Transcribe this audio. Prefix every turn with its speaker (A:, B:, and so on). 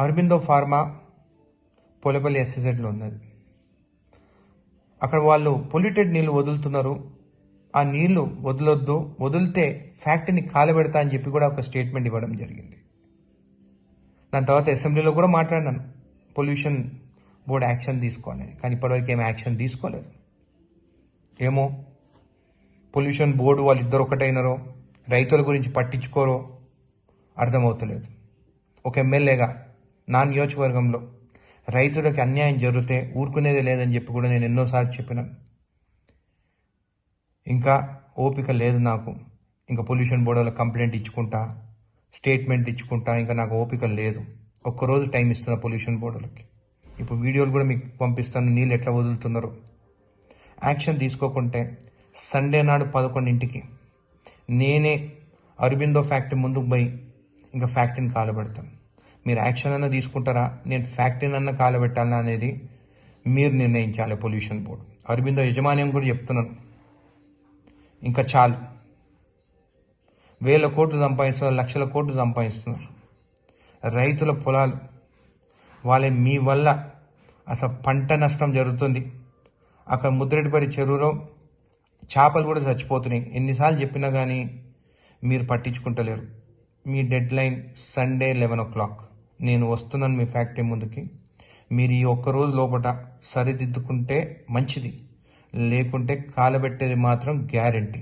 A: Aurobindo pharma Polepally ఎస్ఎస్ఎడ్లో ఉన్నది. అక్కడ వాళ్ళు పొల్యూటెడ్ నీళ్ళు వదులుతున్నారు. ఆ నీళ్లు వదలొద్దు, వదిలితే ఫ్యాక్టరీని కాలబెడతా అని చెప్పి కూడా ఒక స్టేట్మెంట్ ఇవ్వడం జరిగింది. దాని తర్వాత అసెంబ్లీలో కూడా మాట్లాడినాను, పొల్యూషన్ బోర్డు యాక్షన్ తీసుకోవాలని. కానీ ఇప్పటివరకు ఏమి యాక్షన్ తీసుకోలేదు. ఏమో పొల్యూషన్ బోర్డు వాళ్ళిద్దరు ఒకటైనరో, రైతుల గురించి పట్టించుకోరో అర్థమవుతలేదు. ఒక ఎమ్మెల్యేగా నా నియోజకవర్గంలో రైతులకు అన్యాయం జరిగితే ఊరుకునేది లేదని చెప్పి కూడా నేను ఎన్నోసార్లు చెప్పినాను. ఇంకా ఓపిక లేదు నాకు. ఇంకా పొల్యూషన్ బోర్డులో కంప్లైంట్ ఇచ్చుకుంటా, స్టేట్మెంట్ ఇచ్చుకుంటా, ఇంకా నాకు ఓపిక లేదు. ఒక్కరోజు టైం ఇస్తున్నా పొల్యూషన్ బోర్డులకి. ఇప్పుడు వీడియోలు కూడా మీకు పంపిస్తాను, నీళ్ళు ఎట్లా వదులుతున్నారో. యాక్షన్ తీసుకోకుంటే సండే నాడు 11ంటికి నేనే అరబిందో ఫ్యాక్టరీ ముందుకు పోయి ఇంకా ఫ్యాక్టరీని కాలబెడతాను. మీరు యాక్షన్ అన్నా తీసుకుంటారా, నేను ఫ్యాక్టరీని అన్నా కాలబెట్టాలన్నా అనేది మీరు నిర్ణయించాలి. పొల్యూషన్ బోర్డు, అరబిందో యజమాన్యం కూడా చెప్తున్నాను, ఇంకా చాలు. 1000 కోట్లు సంపాదిస్తున్నారు, లక్షల కోట్లు సంపాదిస్తున్నారు. రైతుల పొలాలు మీ వల్ల అసలు పంట నష్టం జరుగుతుంది. అక్కడ ముద్రెడ్డిపల్లి చెరువులో చేపలు కూడా చచ్చిపోతున్నాయి. ఎన్నిసార్లు చెప్పినా కానీ మీరు పట్టించుకుంటలేరు. మీ డెడ్ లైన్ సండే 11 o'clock. నేను వస్తున్నాను మీ ఫ్యాక్టరీ ముందుకి. మీరు ఈ ఒక్కరోజు లోపల సరిదిద్దుకుంటే మంచిది, లేకుంటే కాలబెట్టేది మాత్రం గ్యారంటీ.